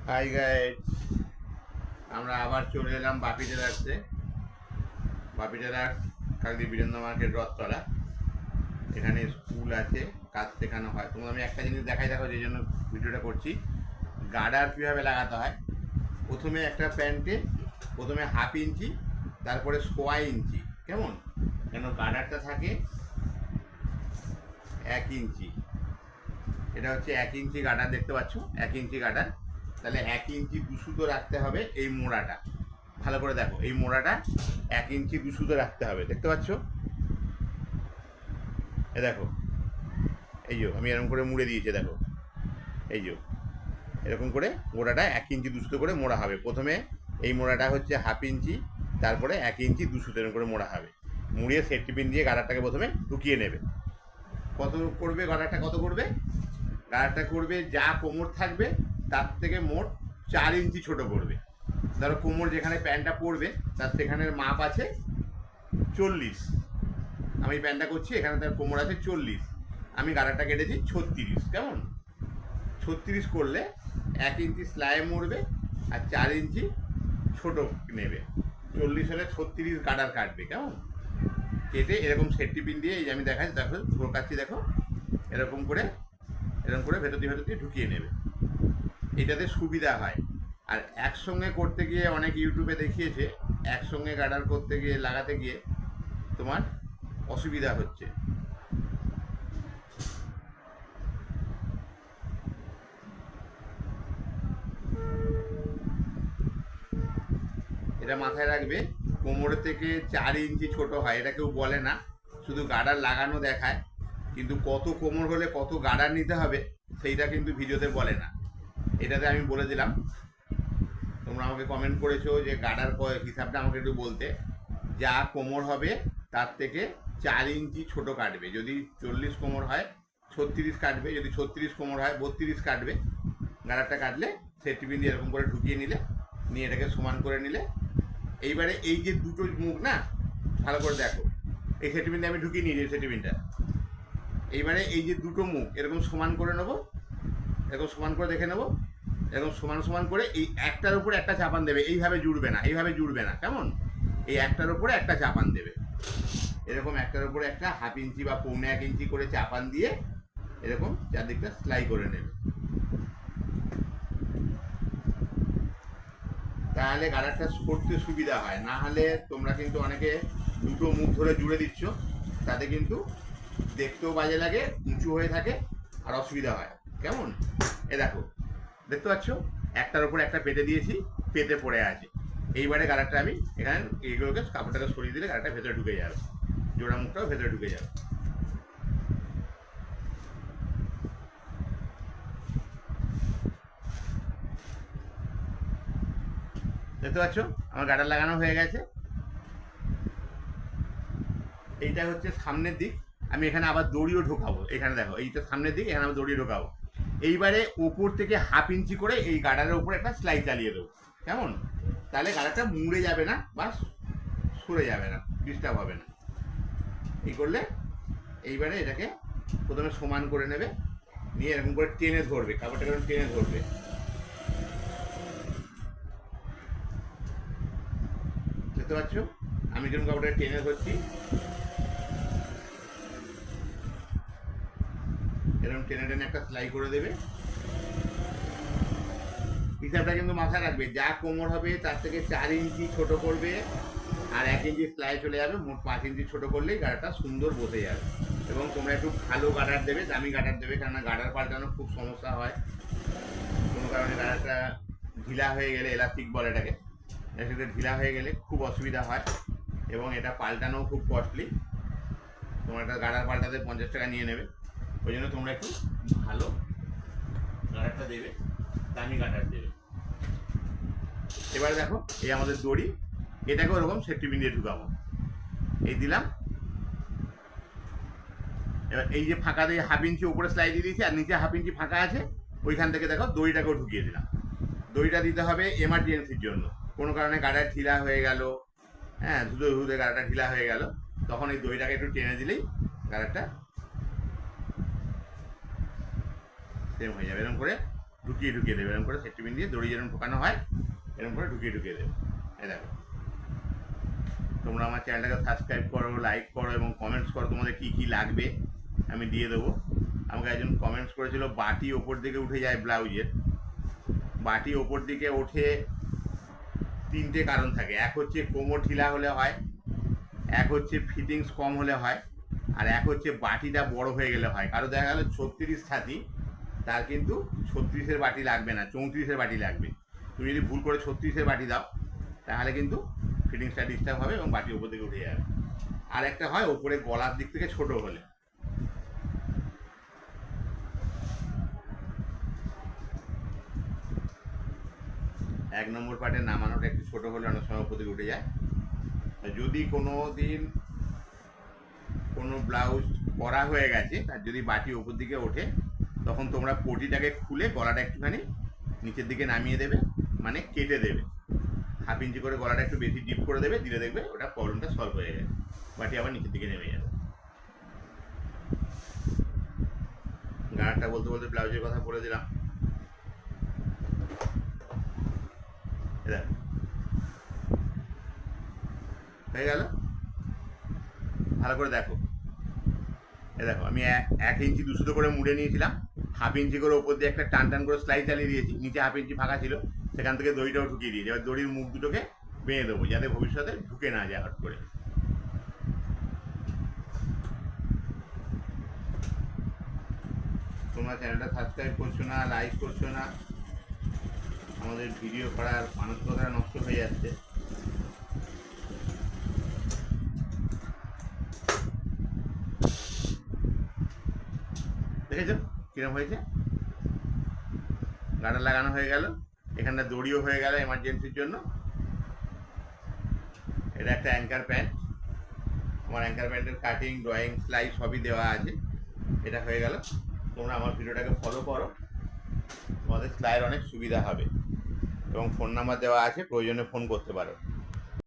High guide, আমরা আবার চলে এলাম বাপি টেলার্সে। বাপি টেলার্স কাকদি বীরেন্দ্র মার্কেট রথতলা। এখানে স্কুল আছে, কাজ শেখানো হয়। তোমার আমি একটা জিনিস দেখাই, দেখো, যে জন্য ভিডিওটা করছি। গার্ডার কীভাবে লাগাতে হয়। প্রথমে একটা প্যান্টে প্রথমে 1/2 ইঞ্চি, তারপরে 1/4 ইঞ্চি। কেমন? কেন গার্ডারটা থাকে 1 ইঞ্চি। এটা হচ্ছে 1 ইঞ্চি গার্ডার, দেখতে পাচ্ছ? 1 ইঞ্চি গার্ডার। তাহলে 1 ইঞ্চি 2 সুতো রাখতে হবে। এই মোড়াটা ভালো করে দেখো, এই মোড়াটা 1 ইঞ্চি 2 সুতো রাখতে হবে, দেখতে পাচ্ছ? এ দেখো, এই যে আমি এরকম করে মুড়ে দিয়েছি, দেখো, এই যে এরকম করে মোড়াটা 1 ইঞ্চি 2 সুতো করে মোড়া হবে। প্রথমে এই মোড়াটা হচ্ছে 1/2 ইঞ্চি, তারপরে 1 ইঞ্চি 2 সুতো এরকম করে মোড়া হবে। মুড়িয়ে সেফটি পিন দিয়ে গার্ডারটাকে প্রথমে ঢুকিয়ে নেবে। কত করবে গার্ডারটা? কত করবে গার্ডারটা? করবে যা কোমর থাকবে তার থেকে মোট 4 ইঞ্চি ছোট করবে। ধরো কোমর যেখানে প্যান্টটা পড়বে তার সেখানের মাপ আছে 40। আমি প্যান্টটা করছি, এখানে তার কোমর আছে 40, আমি গাড়াটা কেটেছি 36। কেমন? 36 করলে 1 ইঞ্চি সেলাই মরবে আর 4 ইঞ্চি ছোট নেবে। 40 হলে 36 গার্ডার কাটবে। কেমন? কেটে এরকম সেফটি পিন দিয়ে, এই যে আমি দেখাচ্ছি, দেখো ঢোকাচ্ছি, দেখো এরকম করে ভেতর দিয়ে ঢুকিয়ে নেবে। এটাতে সুবিধা হয়। আর একসঙ্গে করতে গিয়ে অনেক ইউটিউবে দেখিয়েছে, একসঙ্গে গার্ডার করতে গিয়ে লাগাতে গিয়ে তোমার অসুবিধা হচ্ছে। এটা মাথায় রাখবে, কোমর থেকে 4 ইঞ্চি ছোট হয়, এটা কেউ বলে না, শুধু গার্ডার লাগানো দেখায়, কিন্তু কত কোমর হলে কত গার্ডার নিতে হবে সেইটা কিন্তু ভিডিওতে বলে না। এটাতে আমি বলে দিলাম। তোমরা আমাকে কমেন্ট করেছো যে গার্ডার হিসাবটা আমাকে একটু বলতে। যা কোমর হবে তার থেকে 4 ইঞ্চি ছোট কাটবে। যদি 40 কোমর হয় 36 কাটবে, যদি 36 কোমর হয় 32 কাটবে। গাড়ারটা কাটলে সেফটি পিন দিয়ে এরকম করে ঢুকিয়ে নিলে, নিয়ে এটাকে সমান করে নিলে, এইবারে এই যে দুটো মুখ না, ভালো করে দেখো, এই সেফটি পিনটা আমি ঢুকিয়ে নিয়েছি, সেফটি পিনটা। এইবারে এই যে দুটো মুখ এরকম সমান করে নেবো, এরকম সমান করে দেখে নেবো, এরকম সমান সমান করে এই একটার উপরে একটা চাপান দেবে। এইভাবে জুড়বে না, এইভাবে জুড়বে না। কেমন? এই একটার উপরে একটা চাপান দেবে, এরকম একটার উপরে একটা 1/2 ইঞ্চি বা 1/4 ইঞ্চি করে চাপান দিয়ে এরকম চারদিকটা সেলাই করে নেবে। তাহলে গার্ডারটা করতে সুবিধা হয়। না হলে তোমরা কিন্তু অনেকে দুটো মুখ ধরে জুড়ে দিচ্ছ, তাতে কিন্তু দেখতেও বাজে লাগে, উঁচু হয়ে থাকে, আর অসুবিধা হয়। কেমন? এ দেখো, দেখতে পাচ্ছ, একটার উপরে একটা পেতে দিয়েছি, পেতে পড়ে আছে। এইবারে গাড়ারটা আমি এখানে এইগুলোকে কাপড়টাকে সরিয়ে দিলে গাড়ারটা ভেতরে ঢুকে যাবে, জোড়া মুখটাও ভেতরে ঢুকে যাবে। দেখতে পাচ্ছ আমার গার্ডার লাগানো হয়ে গেছে। এইটা হচ্ছে সামনের দিক। আমি এখানে আবার দড়িও ঢোকাবো, এখানে দেখো, এইটা সামনের দিক, এখানে আবার দড়ি ঢোকাবো। এইবারে ওপর থেকে 1/2 ইঞ্চি করে এই গার্ডারের উপরে একটা সেলাই চালিয়ে দেবো। কেমন? তাহলে গার্ডারটা মুড়ে যাবে না বা সরে যাবে না, ডিস্টার্ব হবে না। এই করলে এইবারে এটাকে প্রথমে সমান করে নেবে, নিয়ে এরকম করে টেনে ধরবে, কাপড়টা এরকম টেনে ধরবে। দেখতে পাচ্ছ আমি যেরকম কাপড়টা টেনে ধরছি, এরকম টেনে টেনে একটা সেলাই করে দেবে। হিসাবটা কিন্তু মাথায় রাখবে, যা কোমর হবে তার থেকে 4 ইঞ্চি ছোট করবে, আর 1 ইঞ্চি সেলাই চলে যাবে। মোট 5 ইঞ্চি ছোট করলেই গাড়াটা সুন্দর বসে যাবে। এবং তোমরা একটু ভালো গার্ডার দেবে, দামি গার্ডার দেবে, কেননা গার্ডার পাল্টানো খুব সমস্যা হয়। কোনো কারণে গার্ডারটা ঢিলা হয়ে গেলে, এলাস্টিক বলে এটাকে, সেটা ঢিলা হয়ে গেলে খুব অসুবিধা হয়, এবং এটা পাল্টানোও খুব কস্টলি। তোমরা একটা গার্ডার পাল্টাতে 50 টাকা নিয়ে নেবে। ওই জন্য তোমরা একটু ভালো গার্ডারটা দেবে, দামি গার্ডার দেবে। এবারে দেখো, এই আমাদের দড়ি, এটাকে ওরকম সেফটি পিন দিয়ে ঢুকাবো। এই দিলাম। এবার এই যে ফাঁকা দিয়ে 1/2 ইঞ্চি উপরে সেলাই দিয়ে দিয়েছি, আর নিচে 1/2 ইঞ্চি ফাঁকা আছে, ওইখান থেকে দেখো দড়িটাকেও ঢুকিয়ে দিলাম। দড়িটা দিতে হবে এমার্জেন্সির জন্য, কোনো কারণে গাড়াটা ঢিলা হয়ে গেল, হ্যাঁ, ধুতে ধুতে গাড়াটা ঢিলা হয়ে গেল, তখন এই দড়িটাকে একটু টেনে দিলেই গাড়াটা সেম হয়ে যাবে। এরকম করে ঢুকিয়ে ঢুকিয়ে দেবে, এরকম করে সেফটি পিন দিয়ে দড়ি যেরকম ঢোকানো হয় এরকম করে ঢুকিয়ে ঢুকিয়ে দেবে। এই দেখো, তোমরা আমার চ্যানেলটাকে সাবস্ক্রাইব করো, লাইক করো এবং কমেন্টস করো তোমাদের কী কী লাগবে আমি দিয়ে দেবো। আমাকে একজন কমেন্টস করেছিল বাটি ওপর দিকে উঠে যায় ব্লাউজের। বাটি ওপর দিকে ওঠে তিনটে কারণ থাকে, এক হচ্ছে কোমর ঢিলা হলে হয়, এক হচ্ছে ফিটিংস কম হলে হয়, আর এক হচ্ছে বাটিটা বড় হয়ে গেলে হয়। কারো দেখা গেল 36 ছাতি, তার কিন্তু 36-এর বাটি লাগবে না, 34-এর বাটি লাগবে। তুমি যদি ভুল করে 36-এর বাটি দাও তাহলে কিন্তু ফিটিংসটা ডিস্টার্ব হবে এবং বাটি ওপর দিকে উঠে যাবে। আর একটা হয় ওপরে গলার দিক থেকে ছোট হলে। এক নম্বর পার্টে নামানোটা একটু ছোট হলে অনেক সময় উপর দিকে উঠে যায়। যদি কোনো দিন কোনো ব্লাউজ করা হয়ে গেছে তার যদি বাটি ওপর দিকে ওঠে, তখন তোমরা পটিটাকে খুলে গলাটা একটুখানি নিচের দিকে নামিয়ে দেবে, মানে কেটে দেবে। 1/2 ইঞ্চি করে গলাটা একটু বেশি ডিপ করে দেবে, দিলে দেখবে ওটা প্রবলেমটা সলভ হয়ে গেছে, বাটি আবার নিচের দিকে নেমে যাবে। গানারটা বলতে বলতে ব্লাউজের কথা বলে দিলাম। হয়ে গেল, ভালো করে দেখো। দেখো আমি 1 ইঞ্চি 2 সুতো করে মুড়ে নিয়েছিলাম, 1/2 ইঞ্চি করে ওপর দিয়ে একটা টান টান করে সেলাই চালিয়ে দিয়েছি, নিচে 1/2 ইঞ্চি ফাঁকা ছিল, সেখান থেকে দড়িটাও ঢুকিয়ে দিয়েছি। এবার দড়ির মুখ দুটোকে বেঁধে দেবো যাতে ভবিষ্যতে ঢুকে না যায় হট করে। তোমরা চ্যানেলটা সাবস্ক্রাইব করছো না, লাইক করছো না, আমাদের ভিডিও করার মানসিকতা নষ্ট হয়ে যাচ্ছে। দেখেছো কিরম হয়েছে? গার্ডার লাগানো হয়ে গেল, এখানটা দড়িও হয়ে গেল এমার্জেন্সির জন্য। এটা একটা অ্যাঙ্কার প্যান্ট, আমার অ্যাঙ্কার প্যান্টের কাটিং, ড্রয়িং, সেলাই সবই দেওয়া আছে। এটা হয়ে গেল। তোমরা আমার ভিডিওটাকে ফলো করো, তোমাদের সেলাইয়ের অনেক সুবিধা হবে এবং ফোন নাম্বার দেওয়া আছে, প্রয়োজনে ফোন করতে পারো।